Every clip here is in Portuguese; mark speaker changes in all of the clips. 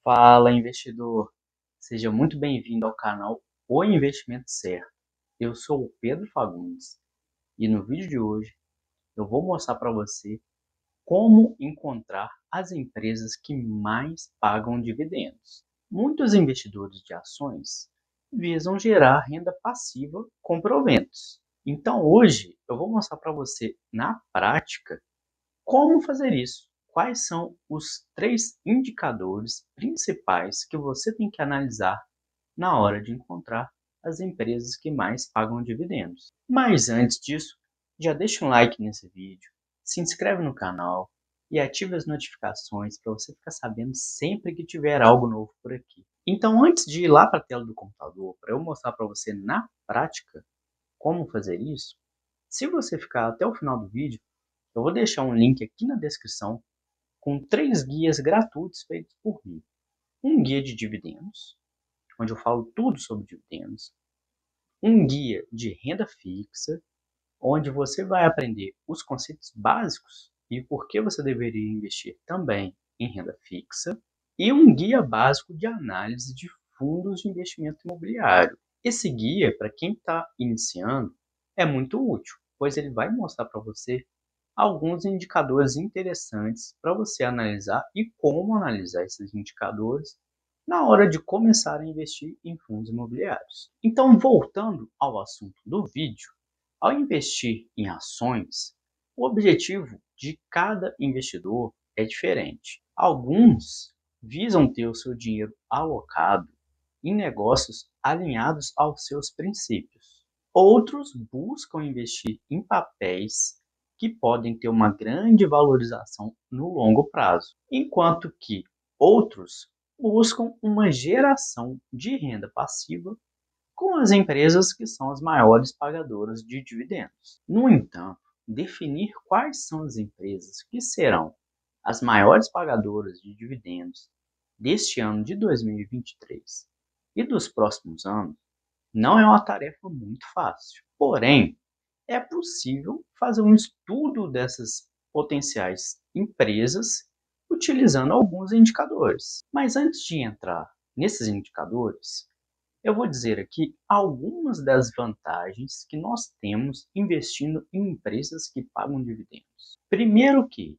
Speaker 1: Fala, investidor! Seja muito bem-vindo ao canal O Investimento Certo. Eu sou o Pedro Fagundes e no vídeo de hoje eu vou mostrar para você como encontrar as empresas que mais pagam dividendos. Muitos investidores de ações visam gerar renda passiva com proventos. Então hoje eu vou mostrar para você na prática como fazer isso? Quais são os três indicadores principais que você tem que analisar na hora de encontrar as empresas que mais pagam dividendos? Mas antes disso, já deixa um like nesse vídeo, se inscreve no canal e ative as notificações para você ficar sabendo sempre que tiver algo novo por aqui. Então, antes de ir lá para a tela do computador, para eu mostrar para você na prática como fazer isso, se você ficar até o final do vídeo, eu vou deixar um link aqui na descrição com 3 guias gratuitos feitos por mim. Um guia de dividendos, onde eu falo tudo sobre dividendos. Um guia de renda fixa, onde você vai aprender os conceitos básicos e por que você deveria investir também em renda fixa. E um guia básico de análise de fundos de investimento imobiliário. Esse guia, para quem está iniciando, é muito útil, pois ele vai mostrar para você alguns indicadores interessantes para você analisar e como analisar esses indicadores na hora de começar a investir em fundos imobiliários. Então, voltando ao assunto do vídeo, ao investir em ações, o objetivo de cada investidor é diferente. Alguns visam ter o seu dinheiro alocado em negócios alinhados aos seus princípios. Outros buscam investir em papéis que podem ter uma grande valorização no longo prazo, enquanto que outros buscam uma geração de renda passiva com as empresas que são as maiores pagadoras de dividendos. No entanto, definir quais são as empresas que serão as maiores pagadoras de dividendos deste ano de 2023 e dos próximos anos não é uma tarefa muito fácil. Porém, é possível fazer um estudo dessas potenciais empresas utilizando alguns indicadores. Mas antes de entrar nesses indicadores, eu vou dizer aqui algumas das vantagens que nós temos investindo em empresas que pagam dividendos. Primeiro que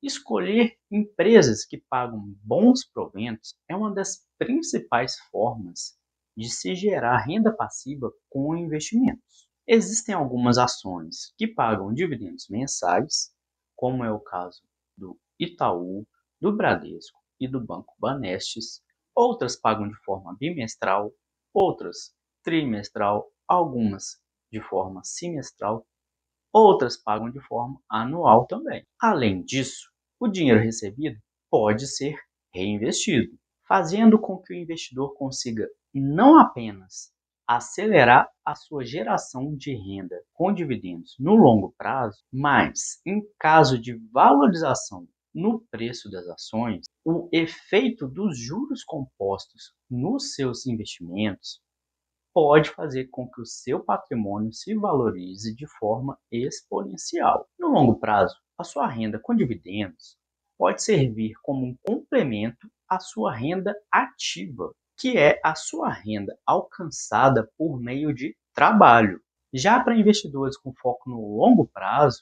Speaker 1: escolher empresas que pagam bons proventos é uma das principais formas de se gerar renda passiva com investimentos. Existem algumas ações que pagam dividendos mensais, como é o caso do Itaú, do Bradesco e do Banco Banestes. Outras pagam de forma bimestral, outras trimestral, algumas de forma semestral, outras pagam de forma anual também. Além disso, o dinheiro recebido pode ser reinvestido, fazendo com que o investidor consiga não apenas acelerar a sua geração de renda com dividendos no longo prazo, mas em caso de valorização no preço das ações, o efeito dos juros compostos nos seus investimentos pode fazer com que o seu patrimônio se valorize de forma exponencial. No longo prazo, a sua renda com dividendos pode servir como um complemento à sua renda ativa, que é a sua renda alcançada por meio de trabalho. Já para investidores com foco no longo prazo,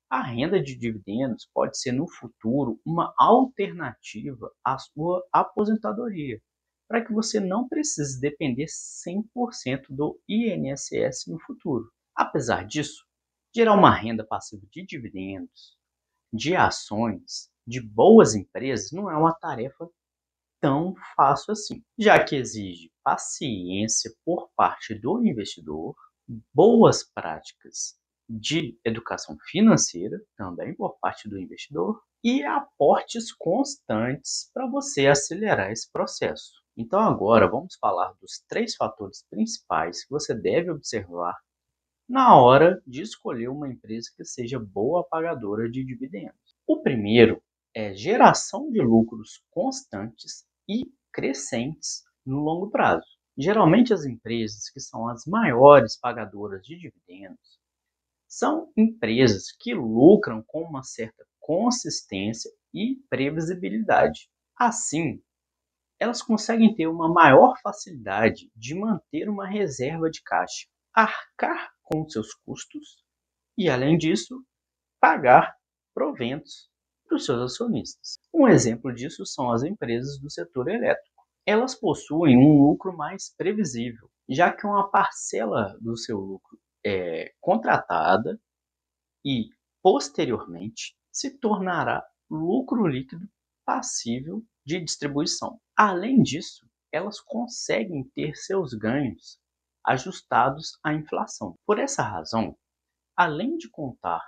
Speaker 1: a renda de dividendos pode ser no futuro uma alternativa à sua aposentadoria, para que você não precise depender 100% do INSS no futuro. Apesar disso, gerar uma renda passiva de dividendos, de ações, de boas empresas não é uma tarefa tão fácil assim, já que exige paciência por parte do investidor, boas práticas de educação financeira também por parte do investidor e aportes constantes para você acelerar esse processo. Então agora vamos falar dos 3 fatores principais que você deve observar na hora de escolher uma empresa que seja boa pagadora de dividendos. O primeiro é geração de lucros constantes e crescentes no longo prazo. Geralmente as empresas que são as maiores pagadoras de dividendos são empresas que lucram com uma certa consistência e previsibilidade. Assim, elas conseguem ter uma maior facilidade de manter uma reserva de caixa, arcar com seus custos e, além disso, pagar proventos para os seus acionistas. Um exemplo disso são as empresas do setor elétrico. Elas possuem um lucro mais previsível, já que uma parcela do seu lucro é contratada e, posteriormente, se tornará lucro líquido passível de distribuição. Além disso, elas conseguem ter seus ganhos ajustados à inflação. Por essa razão, além de contar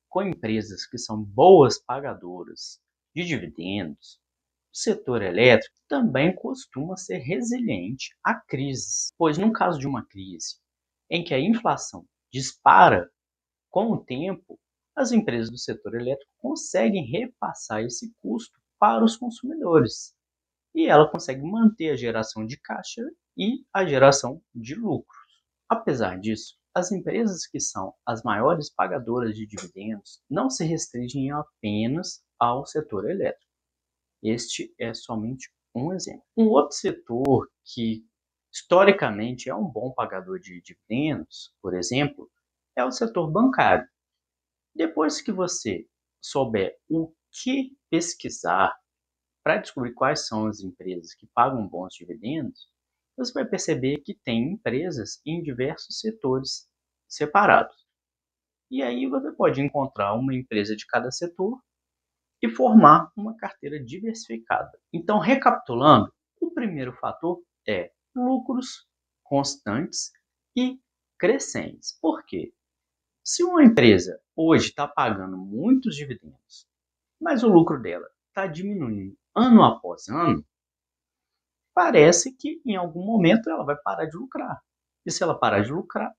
Speaker 1: com empresas que são boas pagadoras de dividendos, o setor elétrico também costuma ser resiliente a crises, pois no caso de uma crise em que a inflação dispara com o tempo, as empresas do setor elétrico conseguem repassar esse custo para os consumidores e ela consegue manter a geração de caixa e a geração de lucros. Apesar disso, as empresas que são as maiores pagadoras de dividendos não se restringem apenas ao setor elétrico. Este é somente um exemplo. Um outro setor que historicamente é um bom pagador de dividendos, por exemplo, é o setor bancário. Depois que você souber o que pesquisar para descobrir quais são as empresas que pagam bons dividendos, você vai perceber que tem empresas em diversos setores separados. E aí você pode encontrar uma empresa de cada setor e formar uma carteira diversificada. Então, recapitulando, o primeiro fator é lucros constantes e crescentes. Por quê? Se uma empresa hoje está pagando muitos dividendos, mas o lucro dela está diminuindo ano após ano, parece que em algum momento ela vai parar de lucrar. E se ela parar de lucrar,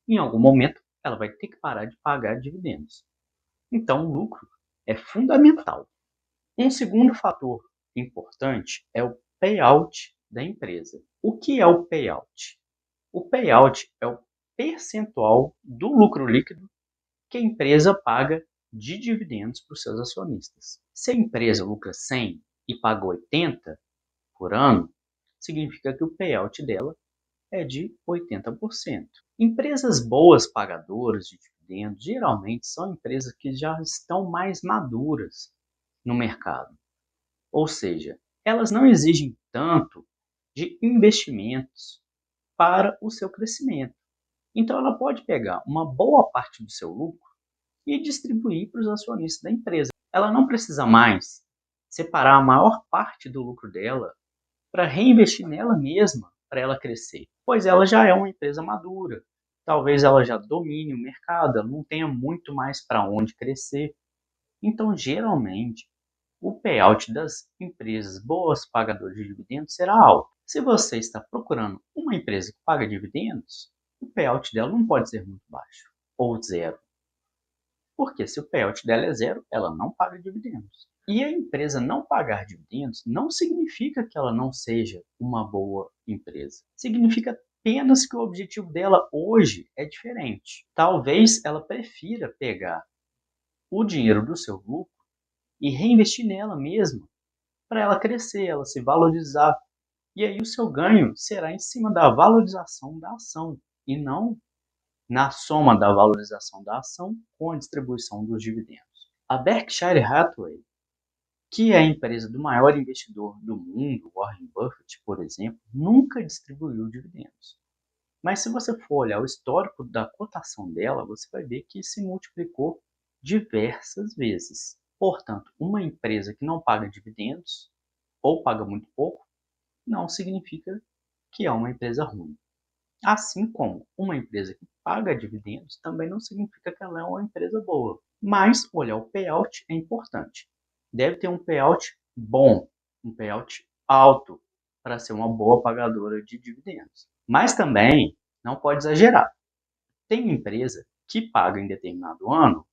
Speaker 1: em algum momento ela vai ter que parar de pagar dividendos. Então, o lucro é fundamental. Um segundo fator importante é o payout da empresa. O que é o payout? O payout é o percentual do lucro líquido que a empresa paga de dividendos para os seus acionistas. Se a empresa lucra 100 e paga 80 por ano, significa que o payout dela é de 80%. Empresas boas pagadoras de dividendos geralmente são empresas que já estão mais maduras no mercado. Ou seja, elas não exigem tanto de investimentos para o seu crescimento. Então ela pode pegar uma boa parte do seu lucro e distribuir para os acionistas da empresa. Ela não precisa mais separar a maior parte do lucro dela para reinvestir nela mesma, para ela crescer, pois ela já é uma empresa madura. Talvez ela já domine o mercado, ela não tenha muito mais para onde crescer. Então, geralmente, o payout das empresas boas pagadoras de dividendos será alto. Se você está procurando uma empresa que paga dividendos, o payout dela não pode ser muito baixo ou zero. Porque se o payout dela é zero, ela não paga dividendos. E a empresa não pagar dividendos não significa que ela não seja uma boa empresa. Significa apenas que o objetivo dela hoje é diferente. Talvez ela prefira pegar o dinheiro do seu lucro e reinvestir nela mesma, para ela crescer, ela se valorizar. E aí o seu ganho será em cima da valorização da ação e não na soma da valorização da ação com a distribuição dos dividendos. A Berkshire Hathaway, que é a empresa do maior investidor do mundo, Warren Buffett, por exemplo, nunca distribuiu dividendos. Mas se você for olhar o histórico da cotação dela, você vai ver que se multiplicou diversas vezes. Portanto, uma empresa que não paga dividendos ou paga muito pouco, não significa que é uma empresa ruim. Assim como uma empresa que paga dividendos também não significa que ela é uma empresa boa. Mas olhar o payout é importante. Deve ter um payout bom, um payout alto, para ser uma boa pagadora de dividendos. Mas também não pode exagerar. Tem empresa que paga em determinado ano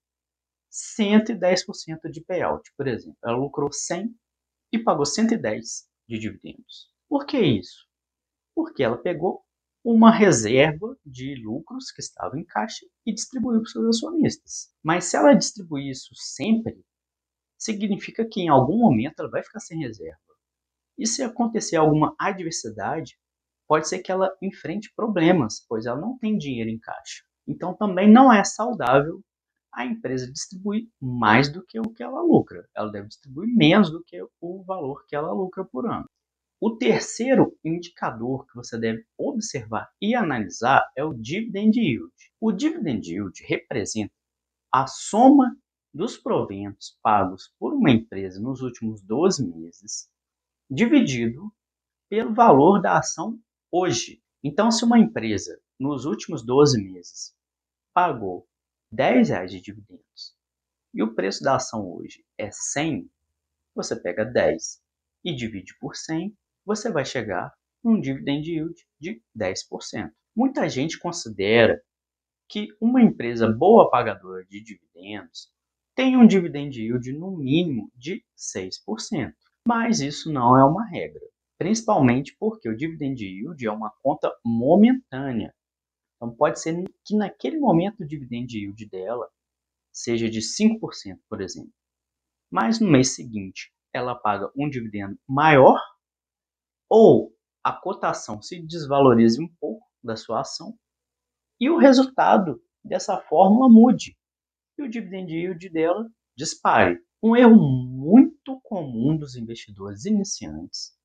Speaker 1: 110% de payout, por exemplo. Ela lucrou 100 e pagou 110 de dividendos. Por que isso? Porque ela pegou uma reserva de lucros que estava em caixa e distribuiu para os seus acionistas. Mas se ela distribuir isso sempre, significa que em algum momento ela vai ficar sem reserva. E se acontecer alguma adversidade, pode ser que ela enfrente problemas, pois ela não tem dinheiro em caixa. Então também não é saudável a empresa distribuir mais do que o que ela lucra. Ela deve distribuir menos do que o valor que ela lucra por ano. O terceiro indicador que você deve observar e analisar é o dividend yield. O dividend yield representa a soma dos proventos pagos por uma empresa nos últimos 12 meses, dividido pelo valor da ação hoje. Então, se uma empresa nos últimos 12 meses pagou R$ 10 de dividendos e o preço da ação hoje é 100, você pega 10 e divide por 100, você vai chegar num dividend yield de 10%. Muita gente considera que uma empresa boa pagadora de dividendos tem um dividend yield no mínimo de 6%, mas isso não é uma regra, principalmente porque o dividend yield é uma conta momentânea. Então pode ser que naquele momento o dividend yield dela seja de 5%, por exemplo, mas no mês seguinte ela paga um dividendo maior ou a cotação se desvalorize um pouco da sua ação e o resultado dessa fórmula mude e o dividend yield dela dispare. Um erro muito comum dos investidores iniciantes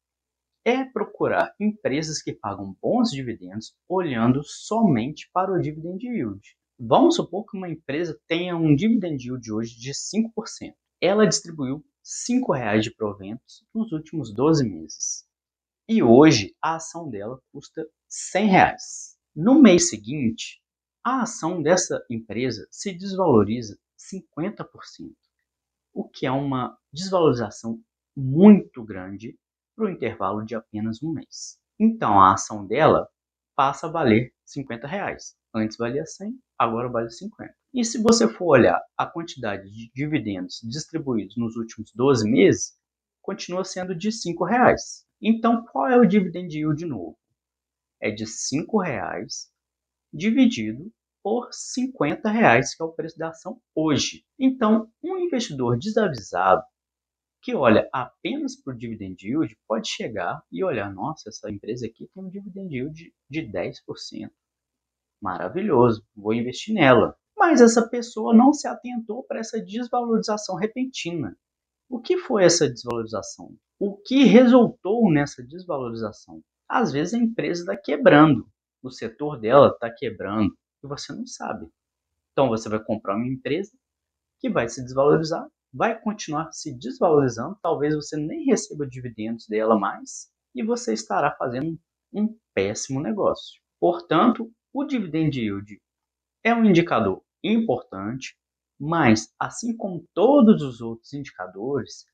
Speaker 1: é procurar empresas que pagam bons dividendos olhando somente para o dividend yield. Vamos supor que uma empresa tenha um dividend yield hoje de 5%. Ela distribuiu R$ 5 de proventos nos últimos 12 meses. E hoje a ação dela custa R$ 100. No mês seguinte, a ação dessa empresa se desvaloriza 50%, o que é uma desvalorização muito grande para o intervalo de apenas um mês. Então a ação dela passa a valer R$ 50. Antes valia 100, agora vale 50. E se você for olhar a quantidade de dividendos distribuídos nos últimos 12 meses, continua sendo de R$ 5. Então qual é o dividend yield novo? É de R$ 5 dividido por R$ 50, que é o preço da ação hoje. Então, um investidor desavisado que olha apenas para o dividend yield pode chegar e olhar, nossa, essa empresa aqui tem um dividend yield de 10%. Maravilhoso, vou investir nela. Mas essa pessoa não se atentou para essa desvalorização repentina. O que foi essa desvalorização? O que resultou nessa desvalorização? Às vezes a empresa está quebrando, o setor dela está quebrando e você não sabe. Então você vai comprar uma empresa que vai se desvalorizar, vai continuar se desvalorizando, talvez você nem receba dividendos dela mais e você estará fazendo um péssimo negócio. Portanto, o dividend yield é um indicador importante, mas assim como todos os outros indicadores,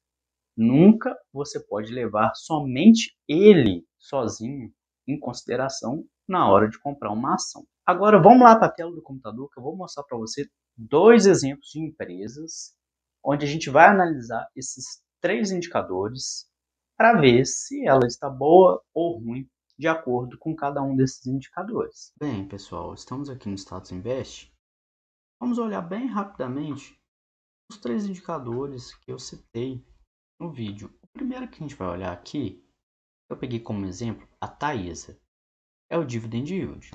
Speaker 1: nunca você pode levar somente ele sozinho em consideração na hora de comprar uma ação. Agora vamos lá para a tela do computador que eu vou mostrar para você dois exemplos de empresas onde a gente vai analisar esses três indicadores para ver se ela está boa ou ruim de acordo com cada um desses indicadores. Bem, pessoal, estamos aqui no Status Invest. Vamos olhar bem rapidamente os três indicadores que eu citei no vídeo. O primeiro que a gente vai olhar aqui, eu peguei como exemplo a Taesa, é o Dividend Yield.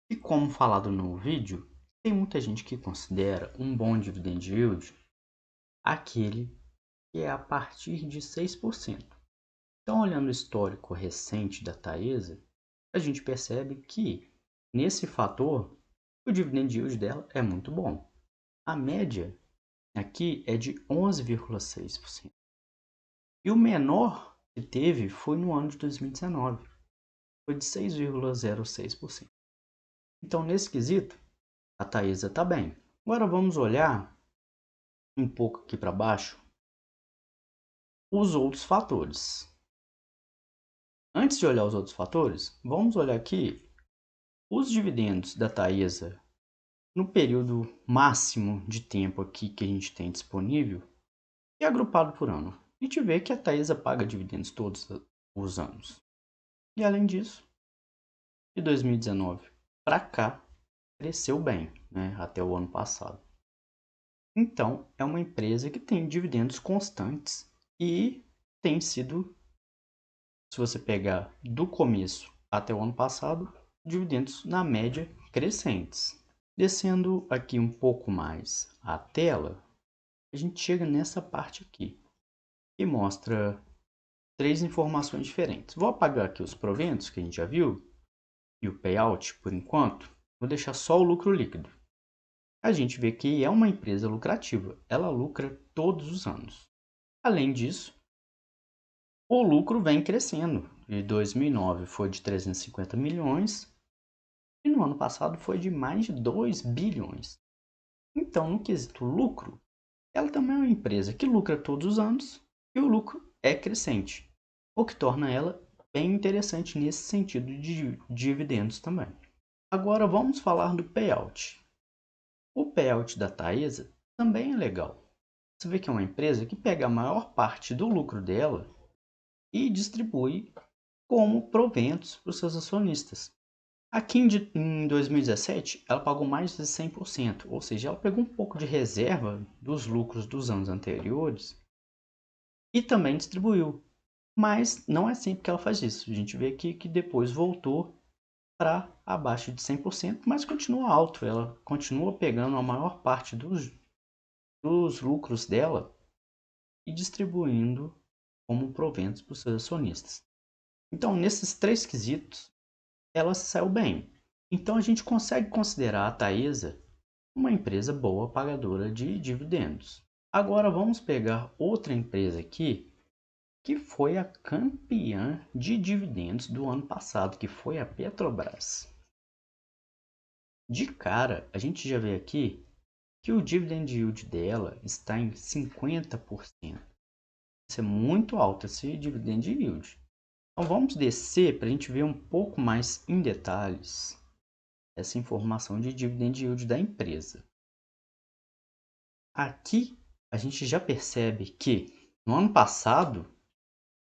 Speaker 1: E como falado no vídeo, tem muita gente que considera um bom Dividend Yield aquele que é a partir de 6%. Então, olhando o histórico recente da Taesa, a gente percebe que, nesse fator, o Dividend Yield dela é muito bom. A média aqui é de 11,6%. E o menor que teve foi no ano de 2019, foi de 6,06%. Então, nesse quesito, a Taesa está bem. Agora vamos olhar um pouco aqui para baixo os outros fatores. Antes de olhar os outros fatores, vamos olhar aqui os dividendos da Taesa no período máximo de tempo aqui que a gente tem disponível e agrupado por ano. A gente vê que a Taesa paga dividendos todos os anos. E além disso, de 2019 para cá, cresceu bem, né, até o ano passado. Então, é uma empresa que tem dividendos constantes e tem sido se você pegar do começo até o ano passado, dividendos na média crescentes. Descendo aqui um pouco mais a tela, a gente chega nessa parte aqui, que mostra três informações diferentes. Vou apagar aqui os proventos, que a gente já viu, e o payout por enquanto. Vou deixar só o lucro líquido. A gente vê que é uma empresa lucrativa, ela lucra todos os anos. Além disso, o lucro vem crescendo. De 2009 foi de 350 milhões e no ano passado foi de mais de 2 bilhões. Então, no quesito lucro, ela também é uma empresa que lucra todos os anos e o lucro é crescente, o que torna ela bem interessante nesse sentido de dividendos também. Agora vamos falar do payout. O payout da Taesa também é legal. Você vê que é uma empresa que pega a maior parte do lucro dela e distribui como proventos para os seus acionistas. Aqui em 2017, ela pagou mais de 100%, ou seja, ela pegou um pouco de reserva dos lucros dos anos anteriores e também distribuiu. Mas não é sempre que ela faz isso. A gente vê aqui que depois voltou para abaixo de 100%, mas continua alto. Ela continua pegando a maior parte dos lucros dela e distribuindo como proventos para os seus acionistas. Então, nesses três quesitos, ela saiu bem. Então, a gente consegue considerar a Taesa uma empresa boa pagadora de dividendos. Agora, vamos pegar outra empresa aqui que foi a campeã de dividendos do ano passado, que foi a Petrobras. De cara, a gente já vê aqui que o dividend yield dela está em 50%. Isso é muito alto, esse dividend yield. Então vamos descer para a gente ver um pouco mais em detalhes essa informação de dividend yield da empresa. Aqui a gente já percebe que no ano passado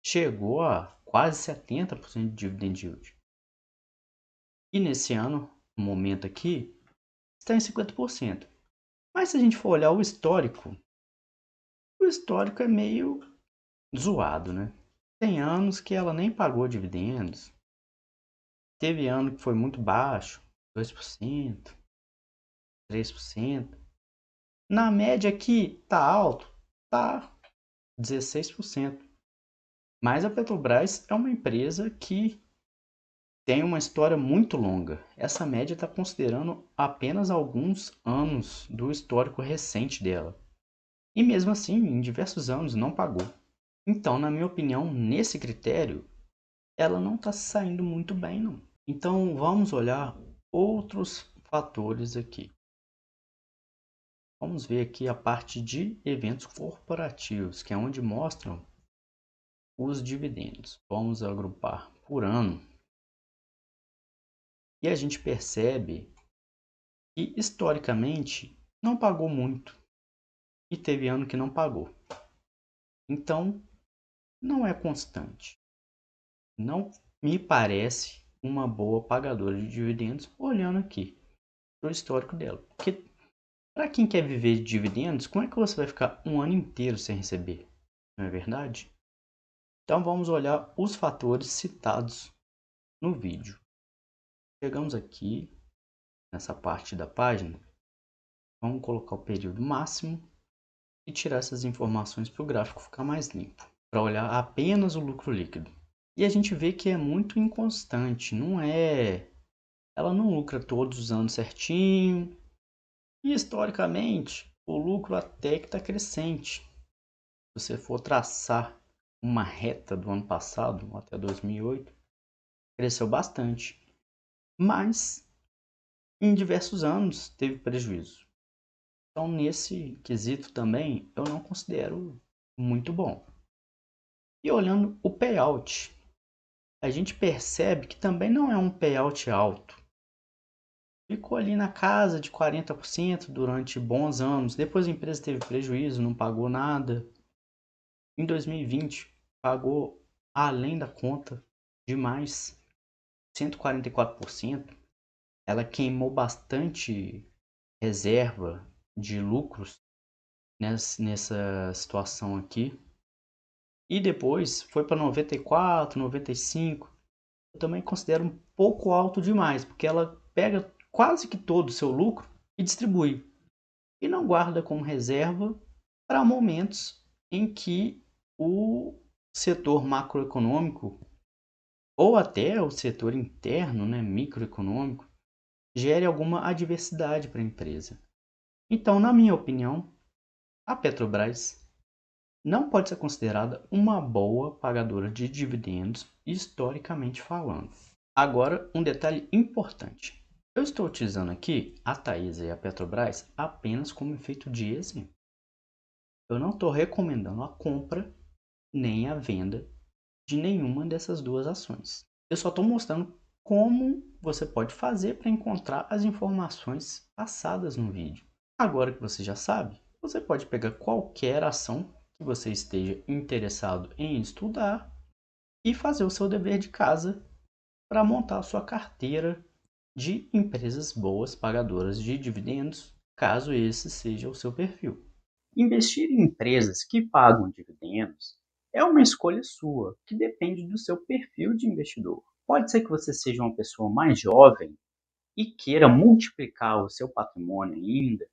Speaker 1: chegou a quase 70% de dividend yield. E nesse ano, no momento aqui, está em 50%. Mas se a gente for olhar o histórico é meio zoado, né? Tem anos que ela nem pagou dividendos. Teve ano que foi muito baixo, 2%, 3%. Na média aqui tá alto, tá 16%. Mas a Petrobras é uma empresa que tem uma história muito longa. Essa média está considerando apenas alguns anos do histórico recente dela. E mesmo assim, em diversos anos não pagou. Então, na minha opinião, nesse critério, ela não está saindo muito bem, não. Então, vamos olhar outros fatores aqui. Vamos ver aqui a parte de eventos corporativos, que é onde mostram os dividendos. Vamos agrupar por ano. E a gente percebe que, historicamente, não pagou muito. E teve ano que não pagou. Então, não é constante. Não me parece uma boa pagadora de dividendos olhando aqui para o histórico dela. Porque para quem quer viver de dividendos, como é que você vai ficar um ano inteiro sem receber? Não é verdade? Então vamos olhar os fatores citados no vídeo. Chegamos aqui nessa parte da página, vamos colocar o período máximo e tirar essas informações para o gráfico ficar mais limpo, para olhar apenas o lucro líquido. E a gente vê que é muito inconstante, ela não lucra todos os anos certinho, e historicamente o lucro até que está crescente. Se você for traçar uma reta do ano passado até 2008, cresceu bastante, mas em diversos anos teve prejuízo. Então, nesse quesito também, eu não considero muito bom. E olhando o payout, a gente percebe que também não é um payout alto. Ficou ali na casa de 40% durante bons anos. Depois a empresa teve prejuízo, não pagou nada. Em 2020, pagou além da conta demais, 144%. Ela queimou bastante reserva de lucros nessa situação aqui. e depois foi para 94, 95. Eu também considero um pouco alto demais, porque ela pega quase que todo o seu lucro e distribui, e não guarda como reserva para momentos em que o setor macroeconômico ou até o setor interno, né, microeconômico, gere alguma adversidade para a empresa. Então, na minha opinião, a Petrobras não pode ser considerada uma boa pagadora de dividendos, historicamente falando. Agora, um detalhe importante. Eu estou utilizando aqui a Taesa e a Petrobras apenas como efeito de exemplo. Eu não estou recomendando a compra nem a venda de nenhuma dessas duas ações. Eu só estou mostrando como você pode fazer para encontrar as informações passadas no vídeo. Agora que você já sabe, você pode pegar qualquer ação que você esteja interessado em estudar e fazer o seu dever de casa para montar a sua carteira de empresas boas pagadoras de dividendos, caso esse seja o seu perfil. Investir em empresas que pagam dividendos é uma escolha sua, que depende do seu perfil de investidor. Pode ser que você seja uma pessoa mais jovem e queira multiplicar o seu patrimônio ainda.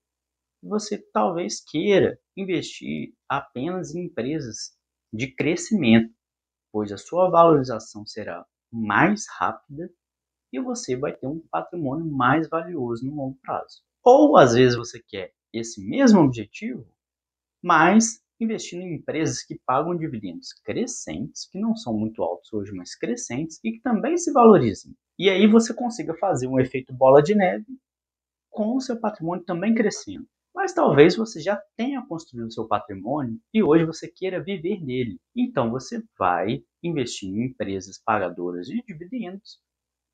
Speaker 1: Você talvez queira investir apenas em empresas de crescimento, pois a sua valorização será mais rápida e você vai ter um patrimônio mais valioso no longo prazo. Ou às vezes você quer esse mesmo objetivo, mas investindo em empresas que pagam dividendos crescentes, que não são muito altos hoje, mas crescentes, e que também se valorizam. E aí você consiga fazer um efeito bola de neve com o seu patrimônio também crescendo. Mas talvez você já tenha construído o seu patrimônio e hoje você queira viver dele. Então você vai investir em empresas pagadoras de dividendos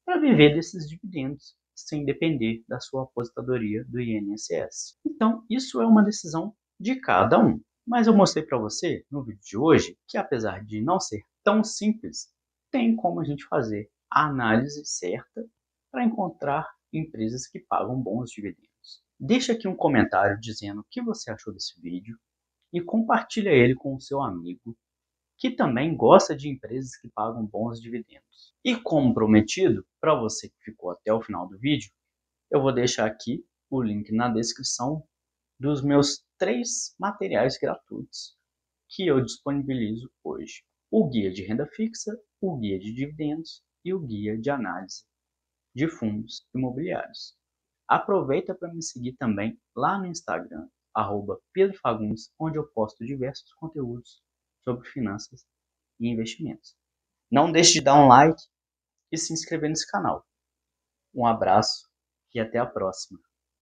Speaker 1: para viver desses dividendos sem depender da sua aposentadoria do INSS. Então, isso é uma decisão de cada um. Mas eu mostrei para você no vídeo de hoje que, apesar de não ser tão simples, tem como a gente fazer a análise certa para encontrar empresas que pagam bons dividendos. Deixa aqui um comentário dizendo o que você achou desse vídeo e compartilha ele com o seu amigo que também gosta de empresas que pagam bons dividendos. E como prometido, para você que ficou até o final do vídeo, eu vou deixar aqui o link na descrição dos meus 3 materiais gratuitos que eu disponibilizo hoje. O guia de renda fixa, o guia de dividendos e o guia de análise de fundos imobiliários. Aproveita para me seguir também lá no Instagram, Pedro Fagundes, onde eu posto diversos conteúdos sobre finanças e investimentos. Não deixe de dar um like e se inscrever nesse canal. Um abraço e até a próxima.